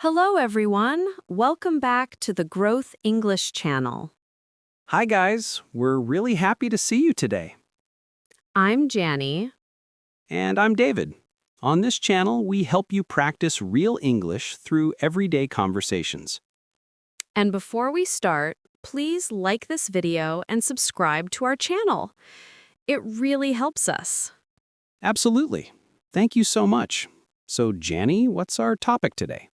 Hello, everyone. Welcome back to the Growth English channel. Hi guys, we're really happy to see you today. I'm Jannie. And I'm David. On this channel, we help you practice real English through everyday conversations. And before we start, please like this video and subscribe to our channel. It really helps us. Absolutely. Thank you so much. So, Jannie, what's our topic today?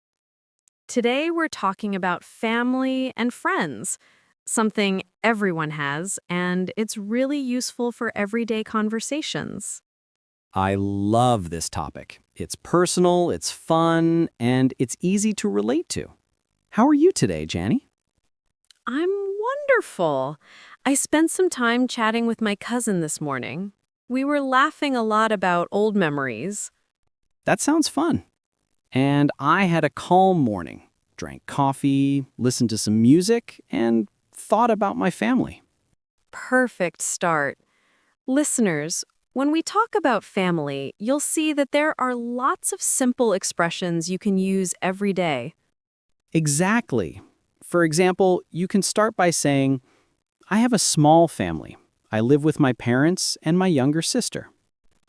Today, we're talking about family and friends, something everyone has, and it's really useful for everyday conversations. I love this topic. It's personal, it's fun, and it's easy to relate to. How are you today, Jannie? I'm wonderful. I spent some time chatting with my cousin this morning. We were laughing a lot about old memories. That sounds fun. And I had a calm morning, drank coffee, listened to some music, and thought about my family. Perfect start. Listeners, when we talk about family, you'll see that there are lots of simple expressions you can use every day. Exactly. For example, you can start by saying, I have a small family. I live with my parents and my younger sister.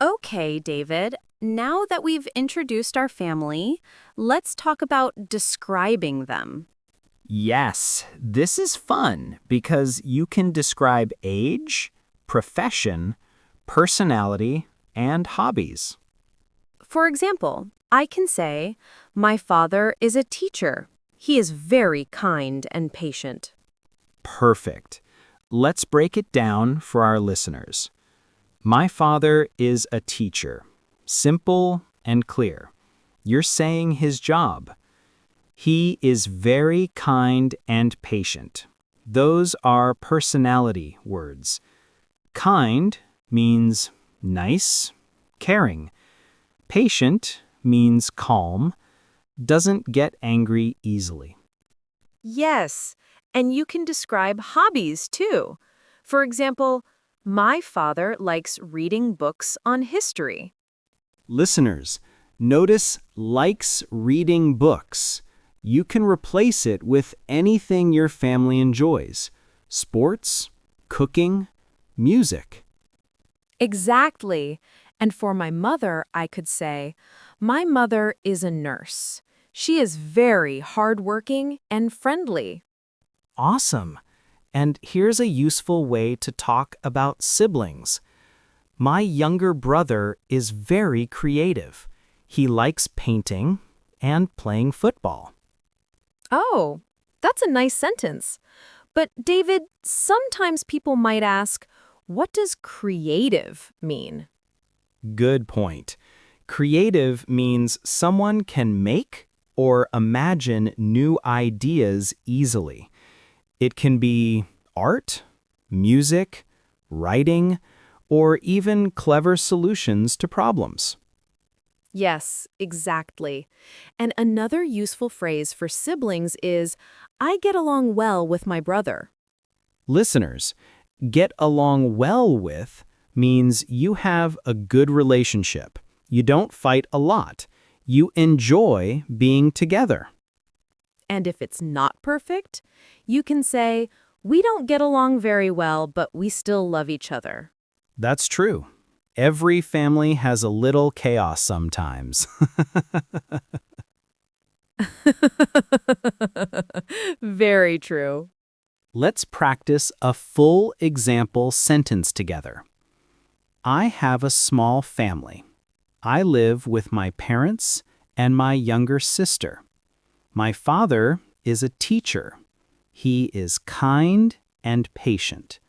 Okay, David. Now that we've introduced our family, let's talk about describing them. Yes, this is fun because you can describe age, profession, personality, and hobbies. For example, I can say, my father is a teacher. He is very kind and patient. Perfect. Let's break it down for our listeners. My father is a teacher. Simple and clear. You're saying his job. He is very kind and patient. Those are personality words. Kind means nice, caring. Patient means calm, doesn't get angry easily. Yes, and you can describe hobbies too. For example, my father likes reading books on history. Listeners, notice likes reading books. You can replace it with anything your family enjoys. Sports, cooking, music. Exactly. And for my mother, I could say, my mother is a nurse. She is very hardworking and friendly. Awesome. And here's a useful way to talk about siblings. My younger brother is very creative. He likes painting and playing football. Oh, that's a nice sentence. But David, sometimes people might ask, what does creative mean? Good point. Creative means someone can make or imagine new ideas easily. It can be art, music, writing, or even clever solutions to problems. Yes, exactly. And another useful phrase for siblings is, I get along well with my brother. Listeners, get along well with means you have a good relationship. You don't fight a lot. You enjoy being together. And if it's not perfect, you can say, we don't get along very well, but we still love each other. That's true. Every family has a little chaos sometimes. Very true. Let's practice a full example sentence together. I have a small family. I live with my parents and my younger sister. My father is a teacher. He is kind and patient.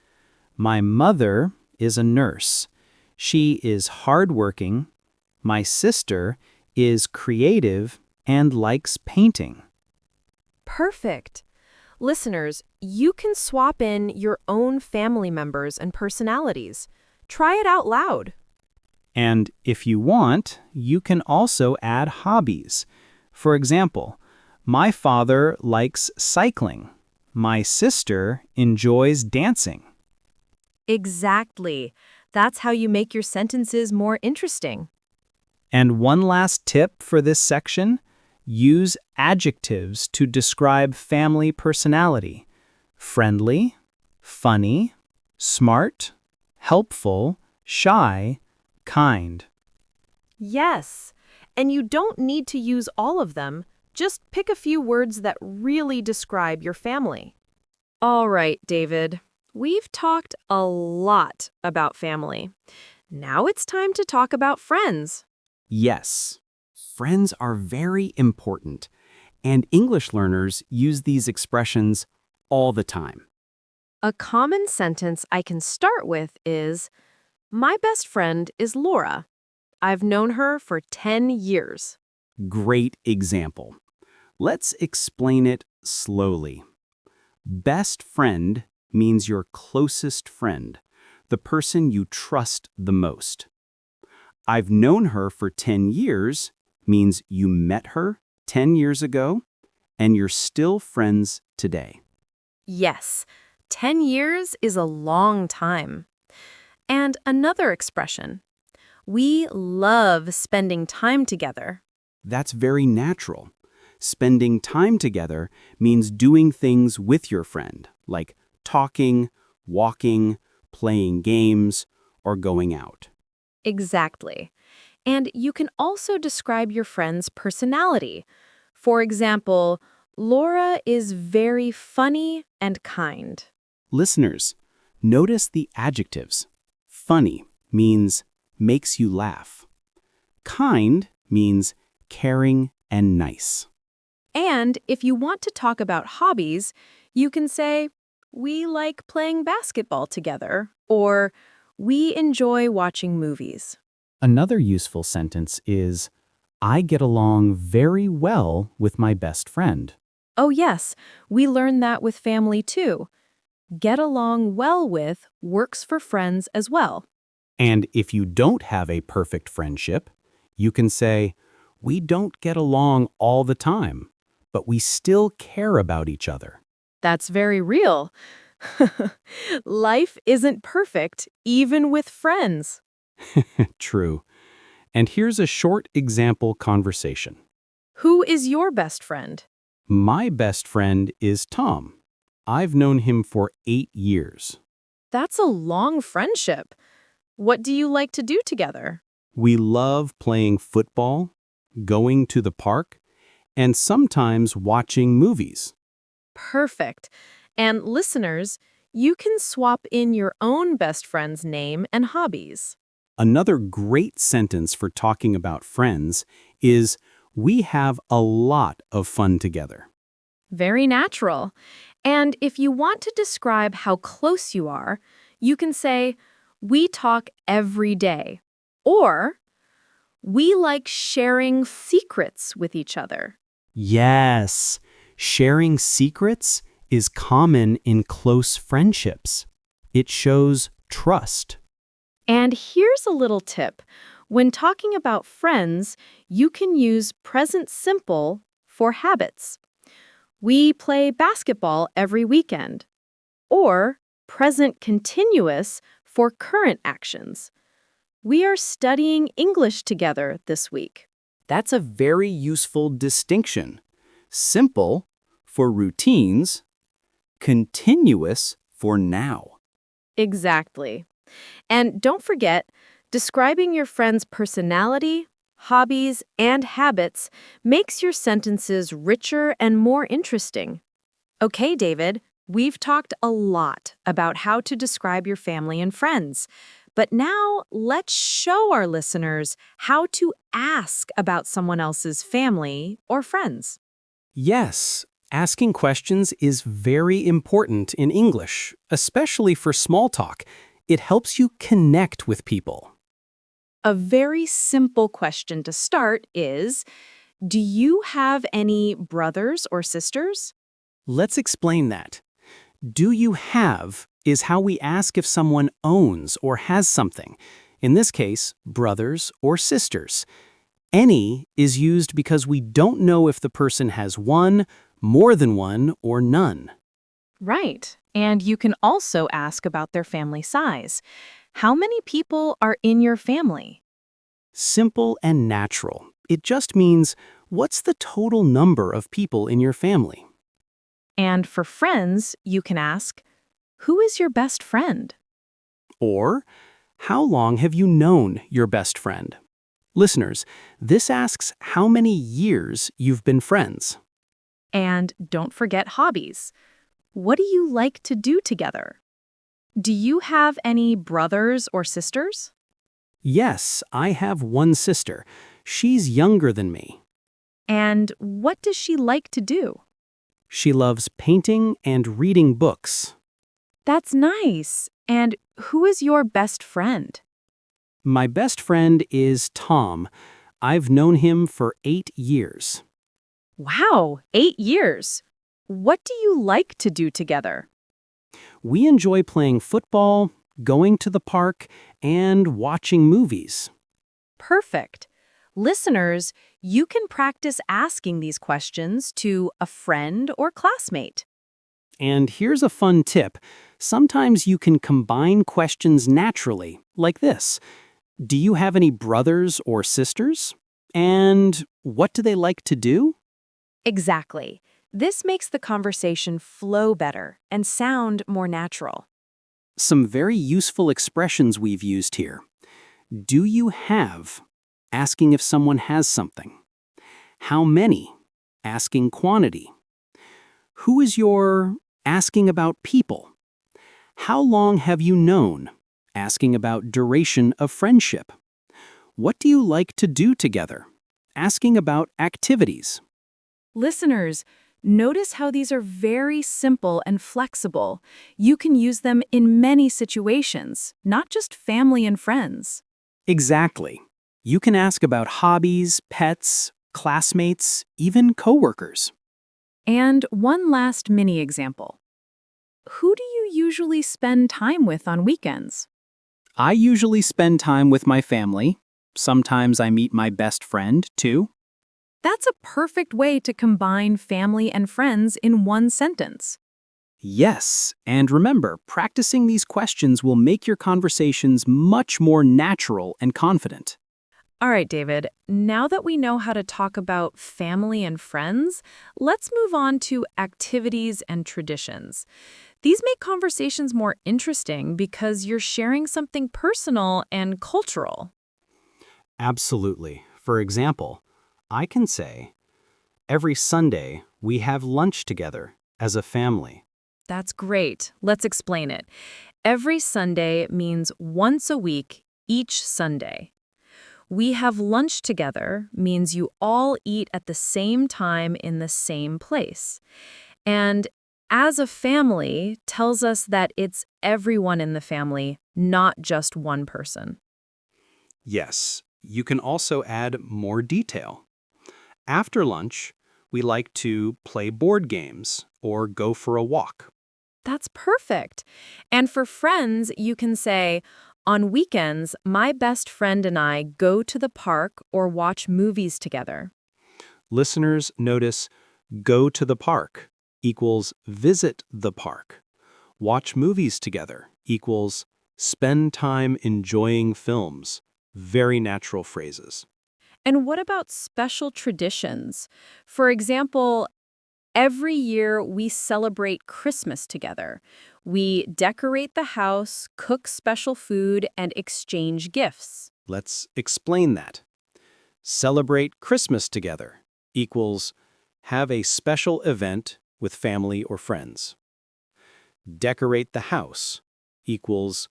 My mother is a nurse. She is hardworking. My sister is creative and likes painting. Perfect. Listeners, you can swap in your own family members and personalities. Try it out loud. And if you want, you can also add hobbies. For example, my father likes cycling. My sister enjoys dancing. Exactly. That's how you make your sentences more interesting. And one last tip for this section, Use adjectives to describe family personality. Friendly, funny, smart, helpful, shy, kind. Yes, and you don't need to use all of them. Just pick a few words that really describe your family. All right, David. We've talked a lot about family. Now it's time to talk about friends. Yes, friends are very important, and English learners use these expressions all the time. A common sentence I can start with is, "My best friend is Laura. I've known her for 10 years." Great example. Let's explain it slowly. Best friend means your closest friend, the person you trust the most. I've known her for 10 years means you met her 10 years ago and you're still friends today. Yes, 10 years is a long time. And another expression, "We love spending time together." That's very natural. Spending time together means doing things with your friend, like talking, walking, playing games, or going out. Exactly. And you can also describe your friend's personality. For example, Laura is very funny and kind. Listeners, notice the adjectives. Funny means makes you laugh. Kind means caring and nice. And if you want to talk about hobbies, you can say, "We like playing basketball together," or "We enjoy watching movies." Another useful sentence is, I get along very well with my best friend. Oh yes, we learn that with family too. Get along well with works for friends as well. And if you don't have a perfect friendship, you can say, we don't get along all the time, but we still care about each other. That's very real. Life isn't perfect, even with friends. True. And here's a short example conversation. Who is your best friend? My best friend is Tom. I've known him for 8 years. That's a long friendship. What do you like to do together? We love playing football, going to the park, and sometimes watching movies. Perfect. And listeners, you can swap in your own best friend's name and hobbies. Another great sentence for talking about friends is, we have a lot of fun together. Very natural. And if you want to describe how close you are, you can say, "We talk every day," or "We like sharing secrets with each other." Yes, sharing secrets is common in close friendships. It shows trust. And here's a little tip. When talking about friends, you can use present simple for habits. "We play basketball every weekend." Or present continuous for current actions. "We are studying English together this week." That's a very useful distinction. Simple for routines, continuous for now. Exactly. And don't forget, describing your friend's personality, hobbies, and habits makes your sentences richer and more interesting. Okay, David, we've talked a lot about how to describe your family and friends. But now let's show our listeners how to ask about someone else's family or friends. Yes, asking questions is very important in English, especially for small talk. It helps you connect with people. A very simple question to start is, do you have any brothers or sisters? Let's explain that. Do you have is how we ask if someone owns or has something. In this case, brothers or sisters. Any is used because we don't know if the person has one, more than one, or none. Right. And you can also ask about their family size. How many people are in your family? Simple and natural. It just means What's the total number of people in your family? And for friends, you can ask, who is your best friend? Or, how long have you known your best friend? Listeners, this asks how many years you've been friends. And don't forget hobbies. What do you like to do together? Do you have any brothers or sisters? Yes, I have one sister. She's younger than me. And what does she like to do? She loves painting and reading books. That's nice. And who is your best friend? My best friend is Tom. I've known him for 8 years. Wow, 8 years. What do you like to do together? We enjoy playing football, going to the park, and watching movies. Perfect. Listeners, you can practice asking these questions to a friend or classmate. And here's a fun tip. Sometimes you can combine questions naturally, like this. Do you have any brothers or sisters? And what do they like to do? Exactly. This makes the conversation flow better and sound more natural. Some very useful expressions we've used here. Do you have? Asking if someone has something. How many? Asking quantity. Who is your? Asking about people. How long have you known? Asking about duration of friendship. What do you like to do together? Asking about activities. Listeners, notice how these are very simple and flexible. You can use them in many situations, not just family and friends. Exactly. You can ask about hobbies, pets, classmates, even coworkers. And one last mini example. Who do you usually spend time with on weekends? I usually spend time with my family. Sometimes I meet my best friend, too. That's a perfect way to combine family and friends in one sentence. Yes, and remember, practicing these questions will make your conversations much more natural and confident. All right, David, now that we know how to talk about family and friends, let's move on to activities and traditions. These make conversations more interesting because you're sharing something personal and cultural. Absolutely. For example, I can say, every Sunday we have lunch together as a family. That's great. Let's explain it. Every Sunday means once a week, each Sunday. We have lunch together means you all eat at the same time in the same place. And as a family tells us that it's everyone in the family, not just one person. Yes, you can also add more detail. After lunch, we like to play board games or go for a walk. That's perfect. And for friends, you can say, on weekends, my best friend and I go to the park or watch movies together. Listeners, notice go to the park equals visit the park. Watch movies together equals spend time enjoying films. Very natural phrases. And what about special traditions? For example, every year we celebrate Christmas together. We decorate the house, cook special food, and exchange gifts. Let's explain that. Celebrate Christmas together equals have a special event with family or friends. Decorate the house equals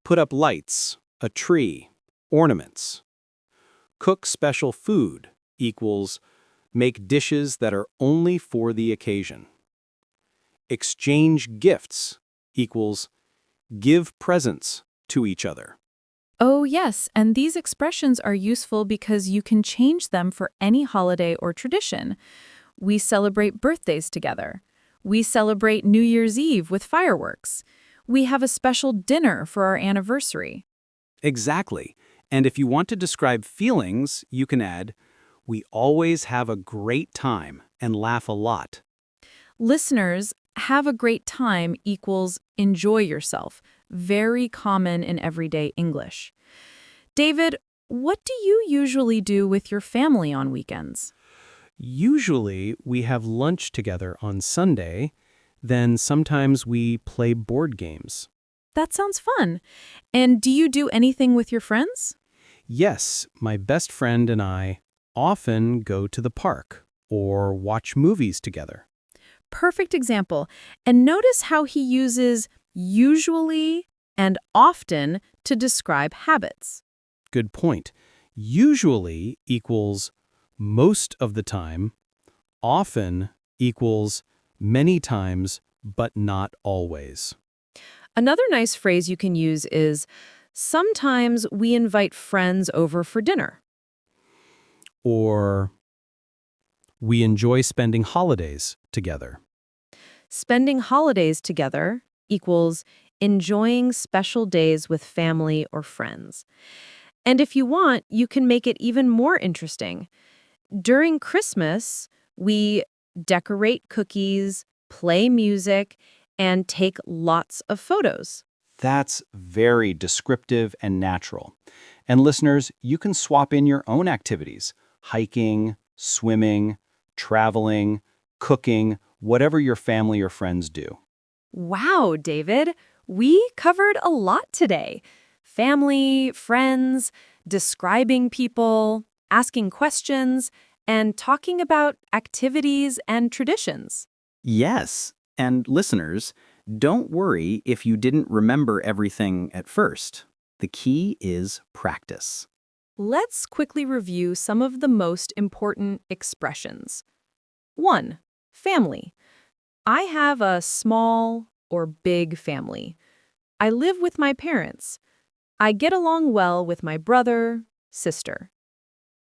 put up lights, a tree, ornaments. Cook special food equals make dishes that are only for the occasion. Exchange gifts equals give presents to each other. Oh, yes, and these expressions are useful because you can change them for any holiday or tradition. We celebrate birthdays together. We celebrate New Year's Eve with fireworks. We have a special dinner for our anniversary. Exactly. And if you want to describe feelings, you can add, we always have a great time and laugh a lot. Listeners, have a great time equals enjoy yourself. Very common in everyday English. David, what do you usually do with your family on weekends? Usually, we have lunch together on Sunday, then sometimes we play board games. That sounds fun. And do you do anything with your friends? Yes, my best friend and I often go to the park or watch movies together. Perfect example. And notice how he uses usually and often to describe habits. Good point. Usually equals most of the time, often equals many times, but not always. Another nice phrase you can use is, sometimes we invite friends over for dinner. Or we enjoy spending holidays together. Spending holidays together equals enjoying special days with family or friends. And if you want, you can make it even more interesting. During Christmas, we decorate cookies, play music, and take lots of photos. That's very descriptive and natural. And listeners, you can swap in your own activities: hiking, swimming, traveling, cooking, whatever your family or friends do. Wow, David, we covered a lot today. Family, friends, describing people, asking questions, and talking about activities and traditions. Yes, and listeners, don't worry if you didn't remember everything at first. The key is practice. Let's quickly review some of the most important expressions. 1. Family. I have a small or big family. I live with my parents. I get along well with my brother, sister.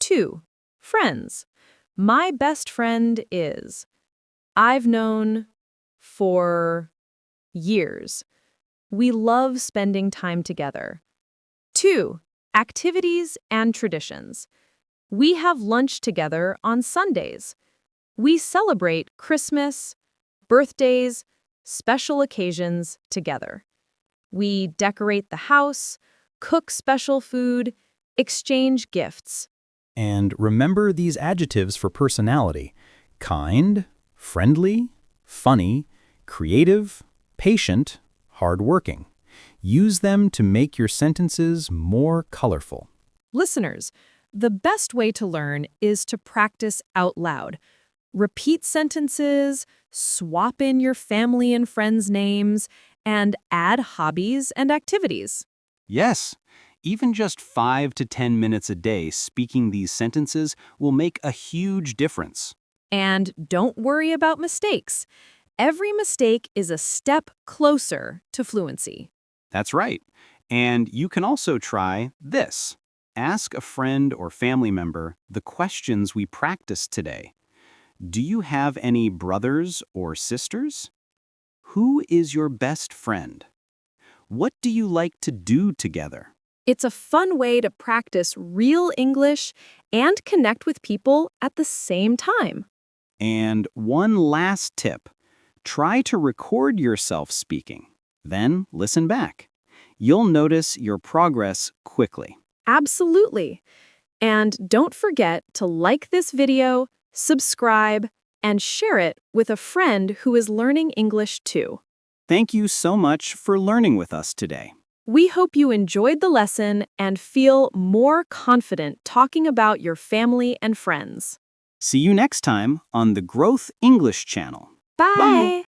2. Friends. My best friend is. I've known for years. We love spending time together. 2. Activities and traditions. We have lunch together on Sundays. We celebrate Christmas, birthdays, special occasions together. We decorate the house, cook special food, exchange gifts. And remember these adjectives for personality: kind, friendly, funny, creative, patient, hardworking. Use them to make your sentences more colorful. Listeners, the best way to learn is to practice out loud. Repeat sentences, swap in your family and friends' names, and add hobbies and activities. Yes, even just 5 to 10 minutes a day speaking these sentences will make a huge difference. And don't worry about mistakes. Every mistake is a step closer to fluency. That's right. And you can also try this. Ask a friend or family member the questions we practiced today. Do you have any brothers or sisters? Who is your best friend? What do you like to do together? It's a fun way to practice real English and connect with people at the same time. And one last tip. Try to record yourself speaking, then listen back. You'll notice your progress quickly. Absolutely. And don't forget to like this video, subscribe, and share it with a friend who is learning English too. Thank you so much for learning with us today. We hope you enjoyed the lesson and feel more confident talking about your family and friends. See you next time on the Growth English channel. Bye!